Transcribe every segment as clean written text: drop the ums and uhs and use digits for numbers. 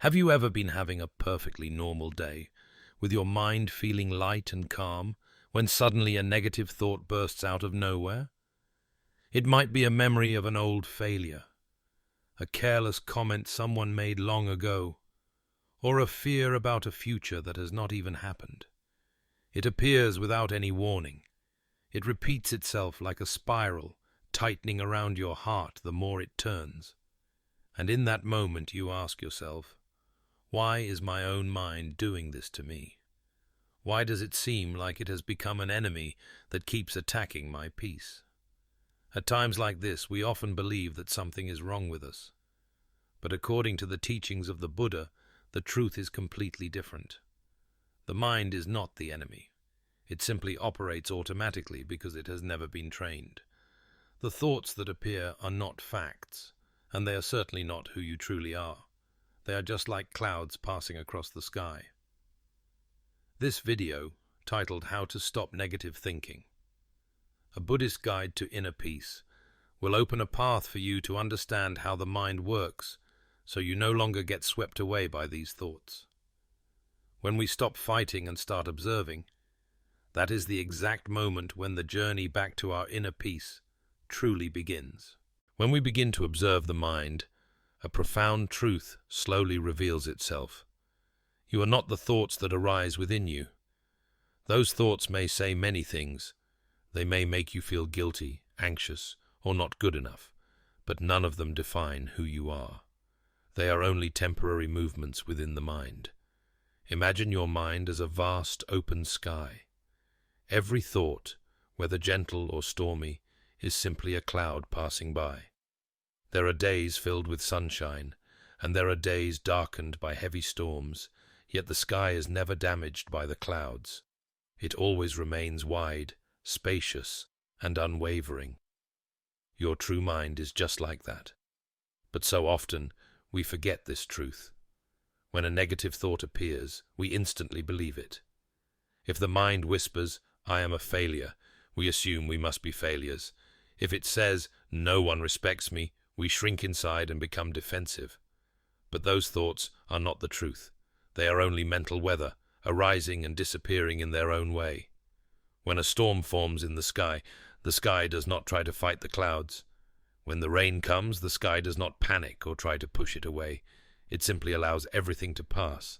Have you ever been having a perfectly normal day, with your mind feeling light and calm, when suddenly a negative thought bursts out of nowhere? It might be a memory of an old failure, a careless comment someone made long ago, or a fear about a future that has not even happened. It appears without any warning. It repeats itself like a spiral, tightening around your heart the more it turns. And in that moment you ask yourself, why is my own mind doing this to me? Why does it seem like it has become an enemy that keeps attacking my peace? At times like this, we often believe that something is wrong with us. But according to the teachings of the Buddha, the truth is completely different. The mind is not the enemy. It simply operates automatically because it has never been trained. The thoughts that appear are not facts, and they are certainly not who you truly are. They are just like clouds passing across the sky. This video, titled How to Stop Negative Thinking, a Buddhist guide to inner peace, will open a path for you to understand how the mind works so you no longer get swept away by these thoughts. When we stop fighting and start observing, that is the exact moment when the journey back to our inner peace truly begins. When we begin to observe the mind, a profound truth slowly reveals itself. You are not the thoughts that arise within you. Those thoughts may say many things. They may make you feel guilty, anxious, or not good enough, but none of them define who you are. They are only temporary movements within the mind. Imagine your mind as a vast open sky. Every thought, whether gentle or stormy, is simply a cloud passing by. There are days filled with sunshine, and there are days darkened by heavy storms, yet the sky is never damaged by the clouds. It always remains wide, spacious, and unwavering. Your true mind is just like that. But so often, we forget this truth. When a negative thought appears, we instantly believe it. If the mind whispers, "I am a failure," we assume we must be failures. If it says, "No one respects me," we shrink inside and become defensive. But those thoughts are not the truth. They are only mental weather, arising and disappearing in their own way. When a storm forms in the sky does not try to fight the clouds. When the rain comes, the sky does not panic or try to push it away. It simply allows everything to pass.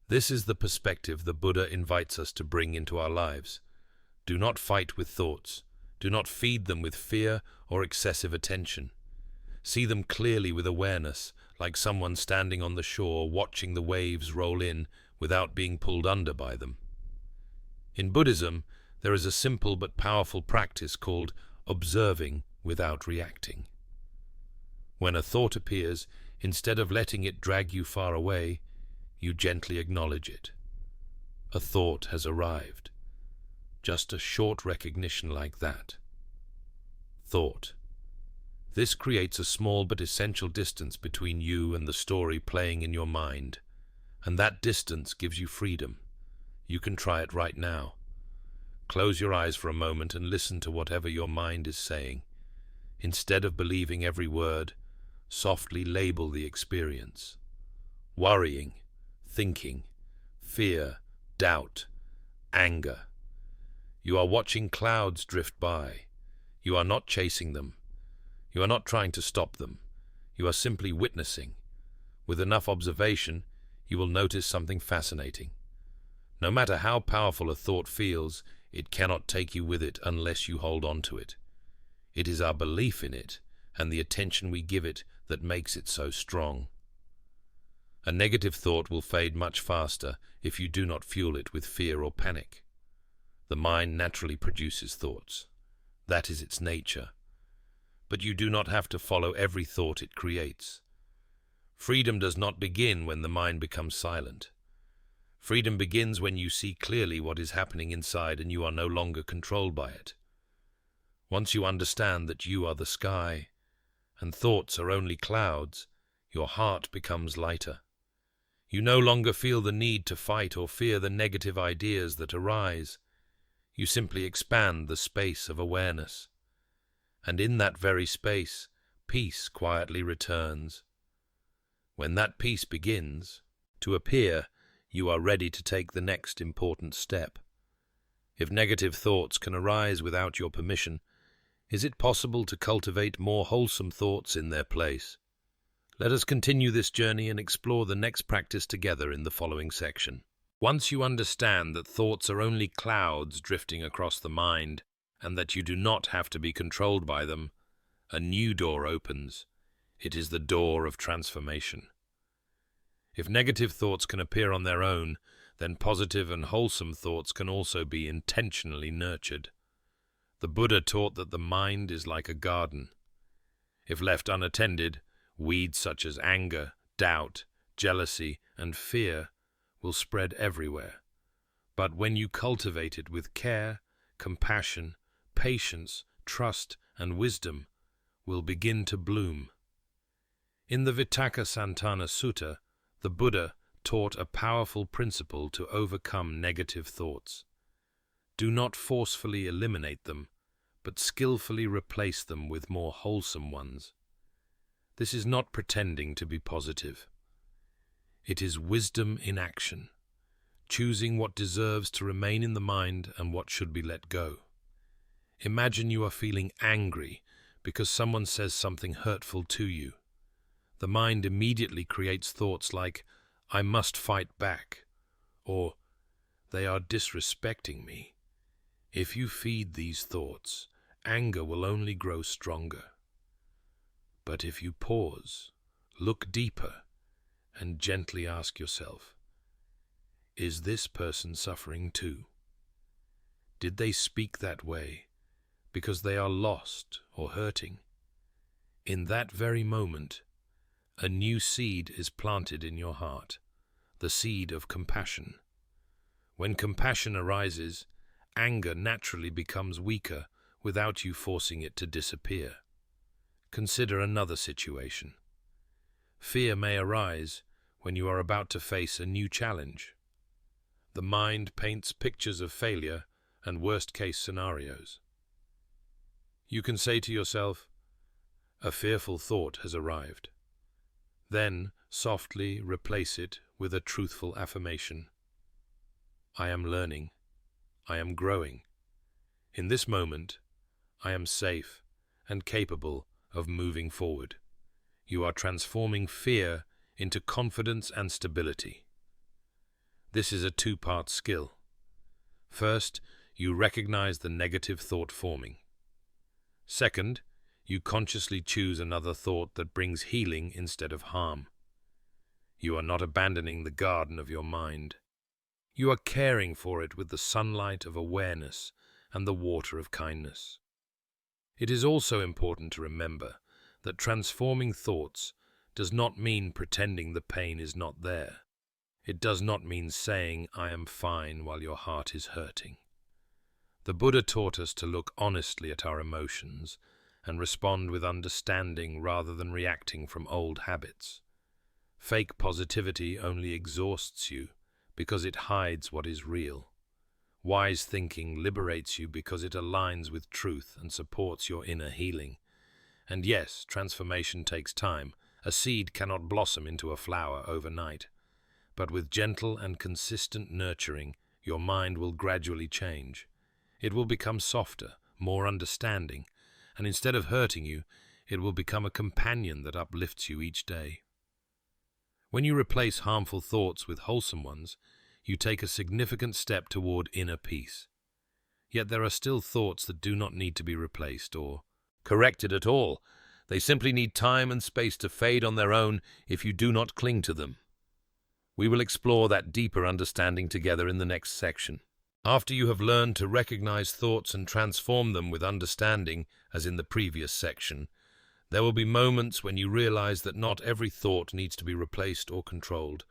This is the perspective the Buddha invites us to bring into our lives. Do not fight with thoughts. Do not feed them with fear or excessive attention. See them clearly with awareness, like someone standing on the shore watching the waves roll in without being pulled under by them. In Buddhism, there is a simple but powerful practice called observing without reacting. When a thought appears, instead of letting it drag you far away, you gently acknowledge it. A thought has arrived. Just a short recognition like that. Thought. This creates a small but essential distance between you and the story playing in your mind, and that distance gives you freedom. You can try it right now. Close your eyes for a moment and listen to whatever your mind is saying. Instead of believing every word, softly label the experience. Worrying, thinking, fear, doubt, anger. You are watching clouds drift by. You are not chasing them. You are not trying to stop them. You are simply witnessing. With enough observation, you will notice something fascinating. No matter how powerful a thought feels, it cannot take you with it unless you hold on to it. It is our belief in it and the attention we give it that makes it so strong. A negative thought will fade much faster if you do not fuel it with fear or panic. The mind naturally produces thoughts. That is its nature. But you do not have to follow every thought it creates. Freedom does not begin when the mind becomes silent. Freedom begins when you see clearly what is happening inside and you are no longer controlled by it. Once you understand that you are the sky and thoughts are only clouds, your heart becomes lighter. You no longer feel the need to fight or fear the negative ideas that arise. You simply expand the space of awareness. And in that very space, peace quietly returns. When that peace begins to appear, you are ready to take the next important step. If negative thoughts can arise without your permission, is it possible to cultivate more wholesome thoughts in their place? Let us continue this journey and explore the next practice together in the following section. Once you understand that thoughts are only clouds drifting across the mind and that you do not have to be controlled by them, a new door opens. It is the door of transformation. If negative thoughts can appear on their own, then positive and wholesome thoughts can also be intentionally nurtured. The Buddha taught that the mind is like a garden. If left unattended, weeds such as anger, doubt, jealousy, and fear will spread everywhere. But when you cultivate it with care, compassion, patience, trust, and wisdom, will begin to bloom. In the Vitakka Sutta, the Buddha taught a powerful principle to overcome negative thoughts. Do not forcefully eliminate them, but skillfully replace them with more wholesome ones. This is not pretending to be positive. It is wisdom in action, choosing what deserves to remain in the mind and what should be let go. Imagine you are feeling angry because someone says something hurtful to you. The mind immediately creates thoughts like, "I must fight back," or "they are disrespecting me." If you feed these thoughts, anger will only grow stronger. But if you pause, look deeper, and gently ask yourself, is this person suffering too? Did they speak that way because they are lost or hurting? In that very moment, a new seed is planted in your heart, the seed of compassion. When compassion arises, anger naturally becomes weaker without you forcing it to disappear. Consider another situation. Fear may arise when you are about to face a new challenge. The mind paints pictures of failure and worst-case scenarios. You can say to yourself, "A fearful thought has arrived." Then softly replace it with a truthful affirmation. "I am learning. I am growing. In this moment, I am safe and capable of moving forward." You are transforming fear into confidence and stability. This is a two-part skill. First, you recognize the negative thought forming. Second, you consciously choose another thought that brings healing instead of harm. You are not abandoning the garden of your mind. You are caring for it with the sunlight of awareness and the water of kindness. It is also important to remember that transforming thoughts does not mean pretending the pain is not there. It does not mean saying, "I am fine," while your heart is hurting. The Buddha taught us to look honestly at our emotions and respond with understanding rather than reacting from old habits. Fake positivity only exhausts you because it hides what is real. Wise thinking liberates you because it aligns with truth and supports your inner healing. And yes, transformation takes time. A seed cannot blossom into a flower overnight. But with gentle and consistent nurturing, your mind will gradually change. It will become softer, more understanding, and instead of hurting you, it will become a companion that uplifts you each day. When you replace harmful thoughts with wholesome ones, you take a significant step toward inner peace. Yet there are still thoughts that do not need to be replaced or corrected at all. They simply need time and space to fade on their own if you do not cling to them. We will explore that deeper understanding together in the next section. After you have learned to recognize thoughts and transform them with understanding, as in the previous section, there will be moments when you realize that not every thought needs to be replaced or controlled.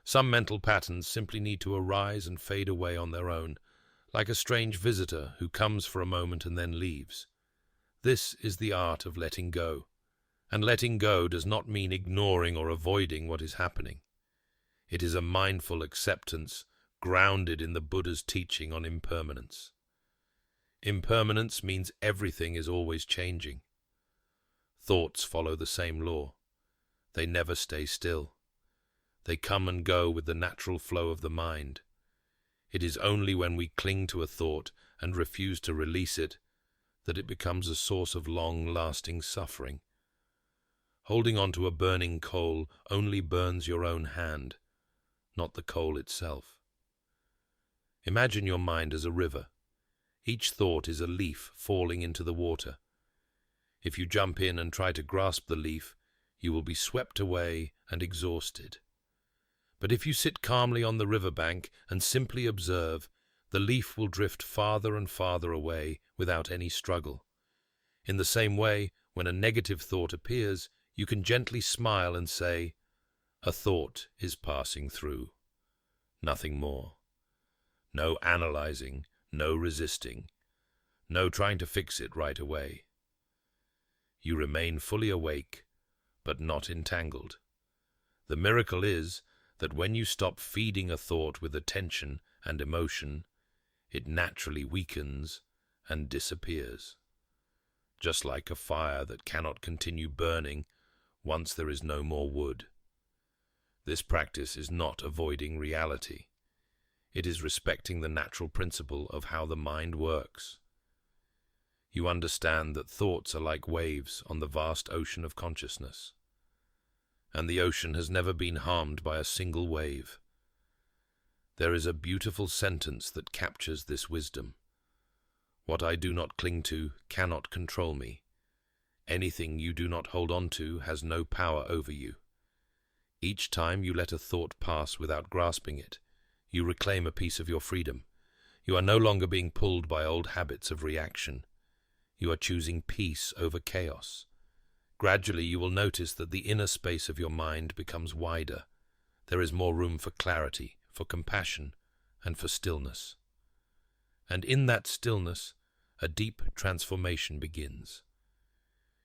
Some mental patterns simply need to arise and fade away on their own, like a strange visitor who comes for a moment and then leaves. This is the art of letting go. And letting go does not mean ignoring or avoiding what is happening. It is a mindful acceptance grounded in the Buddha's teaching on impermanence. Impermanence means everything is always changing. Thoughts follow the same law. They never stay still. They come and go with the natural flow of the mind. It is only when we cling to a thought and refuse to release it that it becomes a source of long-lasting suffering. Holding on to a burning coal only burns your own hand, not the coal itself. Imagine your mind as a river. Each thought is a leaf falling into the water. If you jump in and try to grasp the leaf, you will be swept away and exhausted. But if you sit calmly on the riverbank and simply observe, the leaf will drift farther and farther away without any struggle. In the same way, when a negative thought appears, you can gently smile and say, "A thought is passing through." Nothing more. No analyzing, no resisting, no trying to fix it right away. You remain fully awake, but not entangled. The miracle is that when you stop feeding a thought with attention and emotion, it naturally weakens and disappears. Just like a fire that cannot continue burning once there is no more wood. This practice is not avoiding reality. It is respecting the natural principle of how the mind works. You understand that thoughts are like waves on the vast ocean of consciousness, and the ocean has never been harmed by a single wave. There is a beautiful sentence that captures this wisdom. What I do not cling to cannot control me. Anything you do not hold on to has no power over you. Each time you let a thought pass without grasping it, you reclaim a piece of your freedom. You are no longer being pulled by old habits of reaction. You are choosing peace over chaos. Gradually you will notice that the inner space of your mind becomes wider. There is more room for clarity, for compassion, and for stillness. And in that stillness, a deep transformation begins.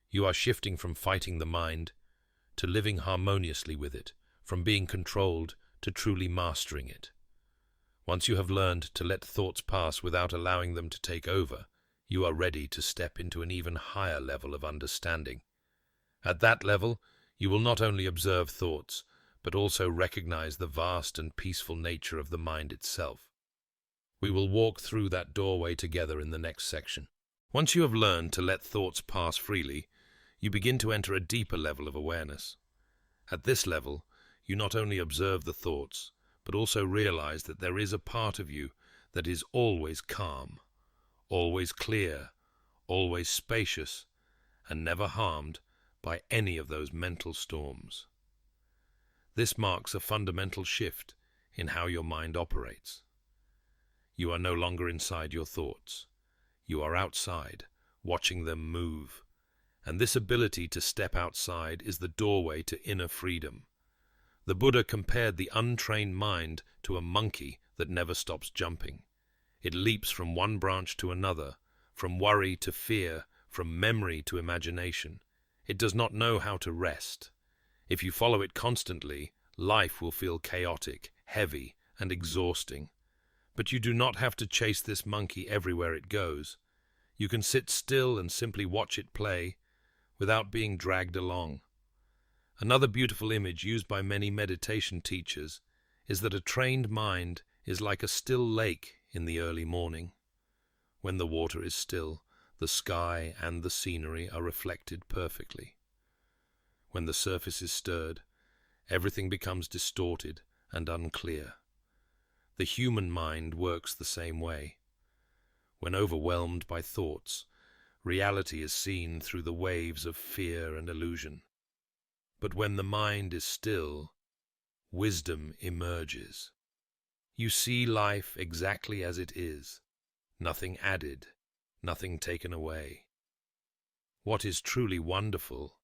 You are shifting from fighting the mind to living harmoniously with it, from being controlled to truly mastering it. Once you have learned to let thoughts pass without allowing them to take over, you are ready to step into an even higher level of understanding. At that level, you will not only observe thoughts, but also recognize the vast and peaceful nature of the mind itself. We will walk through that doorway together in the next section. Once you have learned to let thoughts pass freely, you begin to enter a deeper level of awareness. At this level, you not only observe the thoughts, but also realize that there is a part of you that is always calm, always clear, always spacious, and never harmed by any of those mental storms. This marks a fundamental shift in how your mind operates. You are no longer inside your thoughts. You are outside, watching them move. And this ability to step outside is the doorway to inner freedom. The Buddha compared the untrained mind to a monkey that never stops jumping. It leaps from one branch to another, from worry to fear, from memory to imagination. It does not know how to rest. If you follow it constantly, life will feel chaotic, heavy, and exhausting. But you do not have to chase this monkey everywhere it goes. You can sit still and simply watch it play without being dragged along. Another beautiful image used by many meditation teachers is that a trained mind is like a still lake in the early morning. When the water is still, the sky and the scenery are reflected perfectly. When the surface is stirred, everything becomes distorted and unclear. The human mind works the same way. When overwhelmed by thoughts, reality is seen through the waves of fear and illusion. But when the mind is still, wisdom emerges. You see life exactly as it is, nothing added, nothing taken away. What is truly wonderful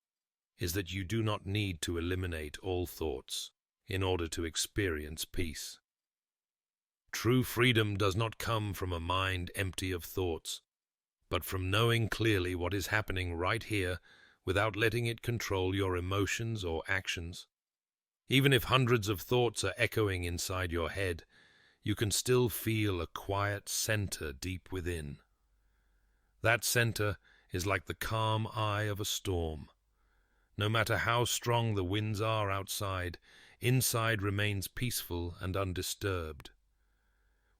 is that you do not need to eliminate all thoughts in order to experience peace. True freedom does not come from a mind empty of thoughts, but from knowing clearly what is happening right here without letting it control your emotions or actions. Even if hundreds of thoughts are echoing inside your head, you can still feel a quiet center deep within. That center is like the calm eye of a storm. No matter how strong the winds are outside, inside remains peaceful and undisturbed.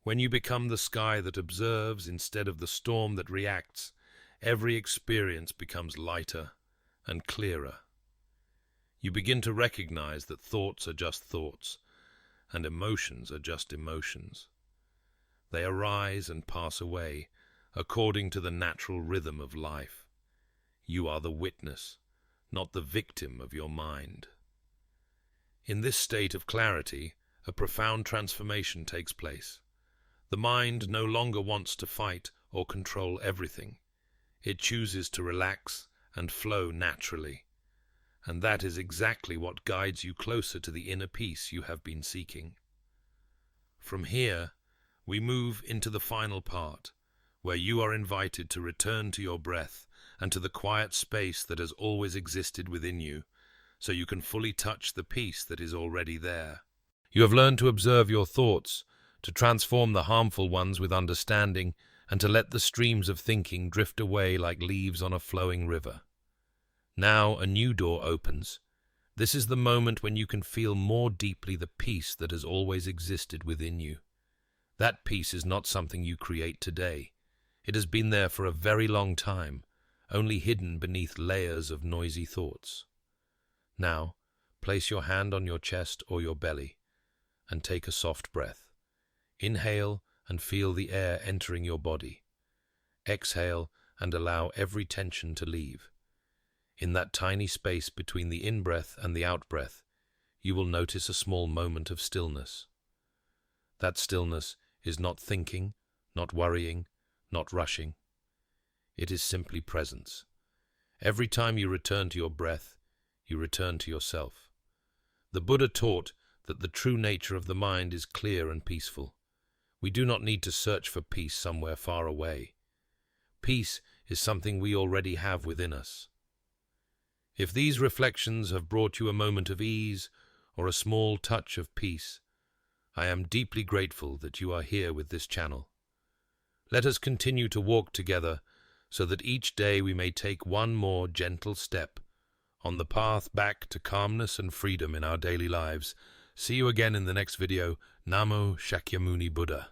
When you become the sky that observes instead of the storm that reacts, every experience becomes lighter and clearer. You begin to recognize that thoughts are just thoughts, and emotions are just emotions. They arise and pass away according to the natural rhythm of life. You are the witness, not the victim of your mind. In this state of clarity, a profound transformation takes place. The mind no longer wants to fight or control everything. It chooses to relax and flow naturally. And that is exactly what guides you closer to the inner peace you have been seeking. From here, we move into the final part, where you are invited to return to your breath and to the quiet space that has always existed within you, so you can fully touch the peace that is already there. You have learned to observe your thoughts, to transform the harmful ones with understanding, and to let the streams of thinking drift away like leaves on a flowing river. Now a new door opens. This is the moment when you can feel more deeply the peace that has always existed within you. That peace is not something you create today. It has been there for a very long time, only hidden beneath layers of noisy thoughts. Now, place your hand on your chest or your belly and take a soft breath. Inhale and feel the air entering your body. Exhale and allow every tension to leave. In that tiny space between the in-breath and the out-breath, you will notice a small moment of stillness. That stillness is not thinking, not worrying, not rushing. It is simply presence. Every time you return to your breath, you return to yourself. The Buddha taught that the true nature of the mind is clear and peaceful. We do not need to search for peace somewhere far away. Peace is something we already have within us. If these reflections have brought you a moment of ease or a small touch of peace, I am deeply grateful that you are here with this channel. Let us continue to walk together so that each day we may take one more gentle step on the path back to calmness and freedom in our daily lives. See you again in the next video. Namo Shakyamuni Buddha.